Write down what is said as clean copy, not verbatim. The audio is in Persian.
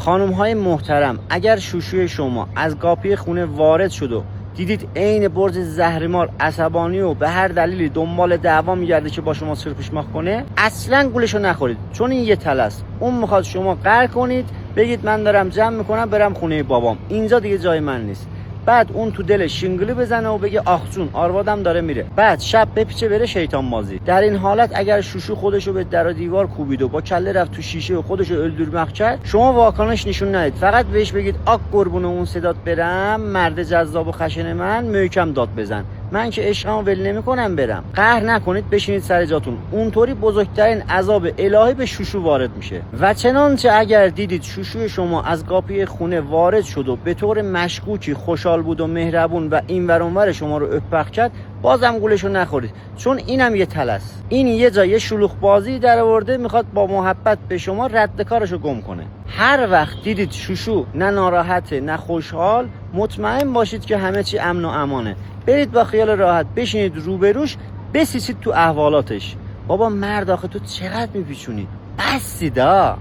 خانم های محترم، اگر شوشوی شما از گاپی خونه وارد شد و دیدید عین برج زهرمار عصبانی و به هر دلیلی دنبال دعوا میگرده که با شما سرپیشماخ کنه، اصلا گولشو نخورید، چون این یه تله است. اون میخواد شما قهر کنید، بگید من دارم جمع میکنم برم خونه بابام، اینجا دیگه جای من نیست. بعد اون تو دلش شینگلی بزنه و بگه آخ جون آروادم داره میره، بعد شب بپیچه بره شیطان بازی. در این حالت اگر شوشو خودشو به در و دیوار کوبید و با کله رفت تو شیشه و خودشو الدورمخ کرد، شما واکنش نشون ندید، فقط بهش بگید آک قربون اون صدات برم، مرد جذاب و خشن من، محکم داد بزن، من که عشقمو ول نمیکنم برم. قهر نکنید، بشینید سر جاتون. اونطوری بزرگترین عذاب الهی به شوشو وارد میشه. و چنانچه اگر دیدید شوشوی شما از گاپی خونه وارد شد و به طور مشکوکی خوشحال بود و مهربون و اینور اونور شما رو اپخ کرد، بازم گولشو نخورید، چون اینم یه تله است. این یه جای شلوغ بازی در آورده، میخواد با محبت به شما رد کارشو گم کنه. هر وقت دیدید شوشو نه ناراحته نه خوشحال، مطمئن باشید که همه چی امن و امانه. برید با خیال راحت بشینید روبروش، بسیسید تو احوالاتش. بابا مرد آخه تو چقدر میپیچونی؟ بسیدا.